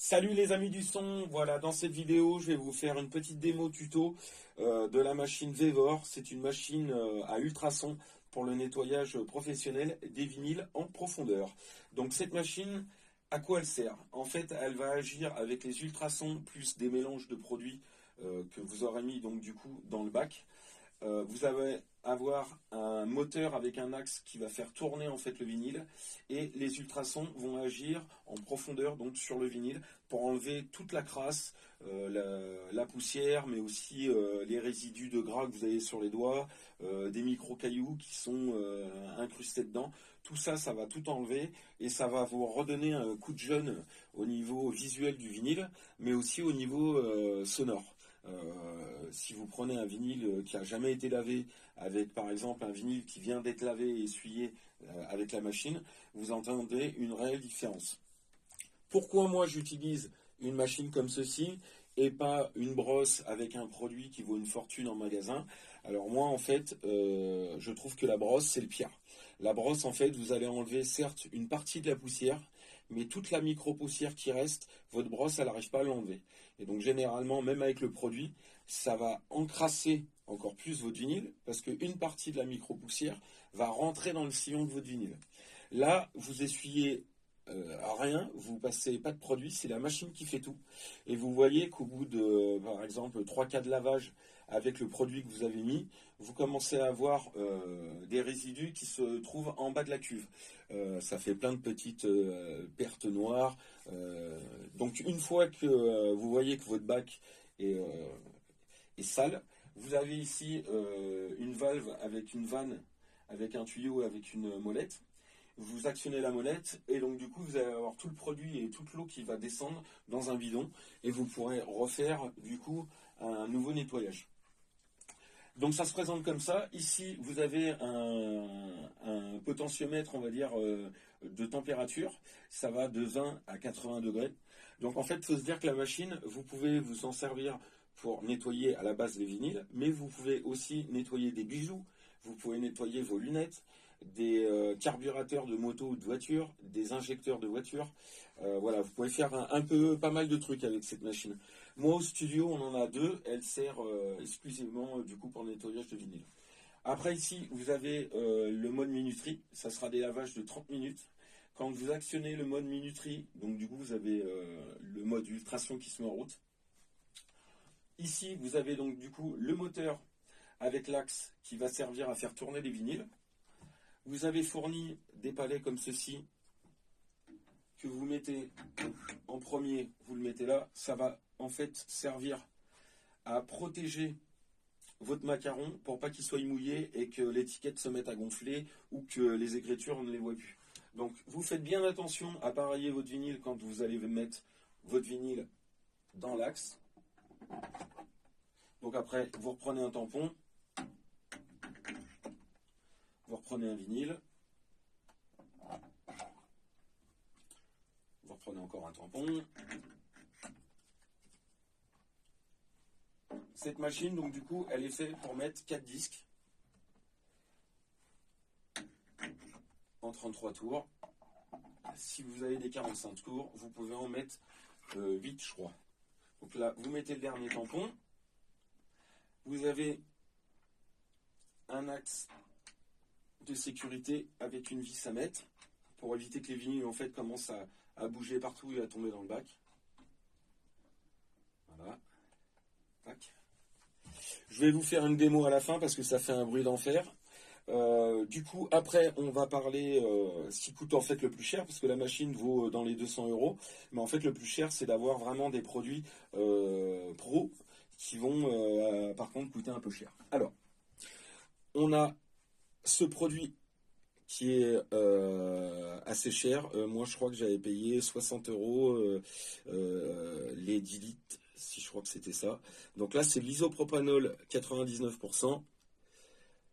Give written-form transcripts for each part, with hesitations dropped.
Salut les amis du son, voilà dans cette vidéo je vais vous faire une petite démo tuto de la machine Vevor. C'est une machine à ultrasons pour le nettoyage professionnel des vinyles en profondeur. Donc cette machine, à quoi elle sert? En fait elle va agir avec les ultrasons plus des mélanges de produits que vous aurez mis donc du coup dans le bac. Vous allez avoir un moteur avec un axe qui va faire tourner en fait le vinyle et les ultrasons vont agir en profondeur donc sur le vinyle pour enlever toute la crasse, la poussière, mais aussi les résidus de gras que vous avez sur les doigts, des micro cailloux qui sont incrustés dedans. Tout ça, ça va tout enlever et ça va vous redonner un coup de jeune au niveau visuel du vinyle, mais aussi au niveau sonore. Si vous prenez un vinyle qui a jamais été lavé, avec par exemple un vinyle qui vient d'être lavé et essuyé avec la machine, vous entendez une réelle différence. Pourquoi moi j'utilise une machine comme ceci et pas une brosse avec un produit qui vaut une fortune en magasin? Alors moi en fait, je trouve que la brosse c'est le pire. La brosse en fait, vous allez enlever certes une partie de la poussière, mais toute la micro-poussière qui reste, votre brosse elle n'arrive pas à l'enlever. Et donc généralement, même avec le produit, ça va encrasser encore plus votre vinyle parce qu'une partie de la micro-poussière va rentrer dans le sillon de votre vinyle. Là, vous essuyez rien, vous passez pas de produit, c'est la machine qui fait tout. Et vous voyez qu'au bout de, par exemple, trois cas de lavage avec le produit que vous avez mis, vous commencez à avoir des résidus qui se trouvent en bas de la cuve. Ça fait plein de petites pertes noires. Donc une fois que vous voyez que votre bac est sale, vous avez ici une valve avec une vanne, avec un tuyau, avec une molette. Vous actionnez la molette et donc du coup vous allez avoir tout le produit et toute l'eau qui va descendre dans un bidon et vous pourrez refaire du coup un nouveau nettoyage. Donc ça se présente comme ça. Ici vous avez un potentiomètre on va dire de température. Ça va de 20 à 80 degrés. Donc en fait il faut se dire que la machine vous pouvez vous en servir pour nettoyer à la base les vinyles, mais vous pouvez aussi nettoyer des bijoux, vous pouvez nettoyer vos lunettes, des carburateurs de moto ou de voiture, des injecteurs de voiture. Voilà, vous pouvez faire un peu pas mal de trucs avec cette machine. Moi au studio on en a deux, elle sert exclusivement du coup pour le nettoyage de vinyle. Après ici vous avez le mode minuterie, ça sera des lavages de 30 minutes. Quand vous actionnez le mode minuterie, donc du coup vous avez le mode ultrason qui se met en route. Ici, vous avez donc du coup le moteur avec l'axe qui va servir à faire tourner les vinyles. Vous avez fourni des palets comme ceci que vous mettez en premier, vous le mettez là. Ça va en fait servir à protéger votre macaron pour pas qu'il soit mouillé et que l'étiquette se mette à gonfler ou que les écritures ne les voient plus. Donc vous faites bien attention à pareiller votre vinyle quand vous allez mettre votre vinyle dans l'axe. Donc après, vous reprenez un tampon, vous reprenez un vinyle, vous reprenez encore un tampon. Cette machine, donc du coup, elle est faite pour mettre 4 disques en 33 tours. Si vous avez des 45 tours, vous pouvez en mettre 8, je crois. Donc là, vous mettez le dernier tampon. Vous avez un axe de sécurité avec une vis à mettre pour éviter que les vinyles en fait commencent à bouger partout et à tomber dans le bac. Voilà. Tac. Je vais vous faire une démo à la fin parce que ça fait un bruit d'enfer. Du coup, après, on va parler ce qui coûte en fait le plus cher, parce que la machine vaut dans les 200 euros. Mais en fait, le plus cher, c'est d'avoir vraiment des produits pro qui vont par contre coûter un peu cher. Alors, on a ce produit qui est assez cher. Moi, je crois que j'avais payé 60 euros les 10 litres, si je crois que c'était ça. Donc là, c'est l'isopropanol 99%.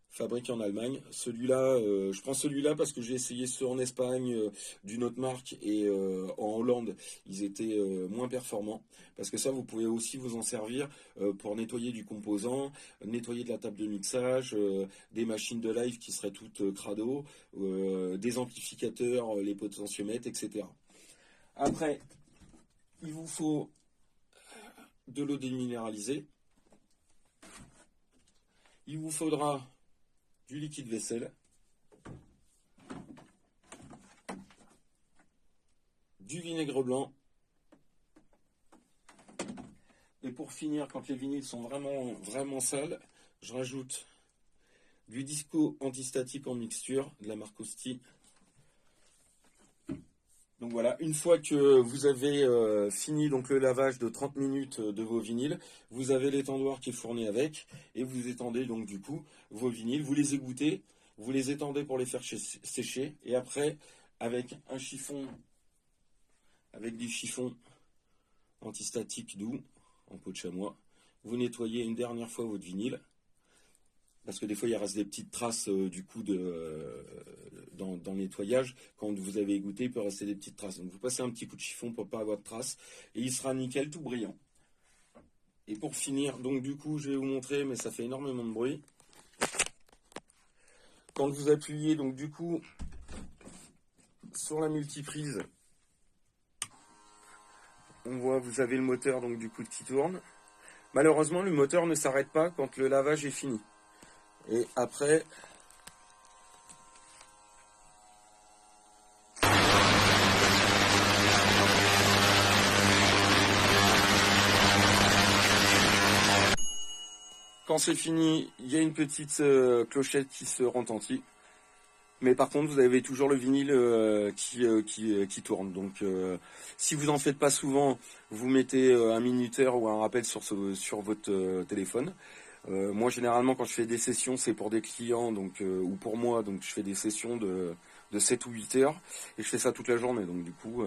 Fabriqué en Allemagne. Celui-là, je prends celui-là parce que j'ai essayé ceux en Espagne d'une autre marque et en Hollande, ils étaient moins performants. Parce que ça, vous pouvez aussi vous en servir pour nettoyer du composant, nettoyer de la table de mixage, des machines de live qui seraient toutes crado, des amplificateurs, les potentiomètres, etc. Après, il vous faut de l'eau déminéralisée. Il vous faudra du liquide vaisselle, du vinaigre blanc, et pour finir, quand les vinyles sont vraiment sales, je rajoute du disco antistatique en mixture de la marque Osti. Donc voilà, une fois que vous avez fini donc le lavage de 30 minutes de vos vinyles, vous avez l'étendoir qui est fourni avec, et vous étendez donc du coup vos vinyles, vous les égouttez, vous les étendez pour les faire sécher, et après avec un chiffon, avec du chiffon antistatique doux en peau de chamois, vous nettoyez une dernière fois votre vinyle, parce que des fois il reste des petites traces du coup dans le nettoyage. Quand vous avez égoutté, il peut rester des petites traces. Donc vous passez un petit coup de chiffon pour ne pas avoir de traces, et il sera nickel, tout brillant. Et pour finir, donc du coup je vais vous montrer, mais ça fait énormément de bruit. Quand vous appuyez donc du coup sur la multiprise, on voit, vous avez le moteur donc du coup qui tourne. Malheureusement le moteur ne s'arrête pas quand le lavage est fini. Et après, quand c'est fini, il y a une petite clochette qui se retentit. Mais par contre, vous avez toujours le vinyle qui tourne. Donc, si vous n'en faites pas souvent, vous mettez un minuteur ou un rappel sur votre téléphone. Moi, généralement, quand je fais des sessions, c'est pour des clients donc ou pour moi. Donc, je fais des sessions de 7 ou 8 heures. Et je fais ça toute la journée. Donc, du coup,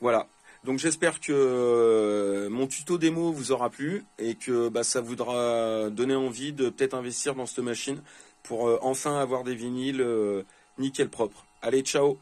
voilà. Donc, j'espère que mon tuto démo vous aura plu et que ça vous aura donné envie de peut-être investir dans cette machine pour enfin avoir des vinyles nickel propre. Allez, ciao!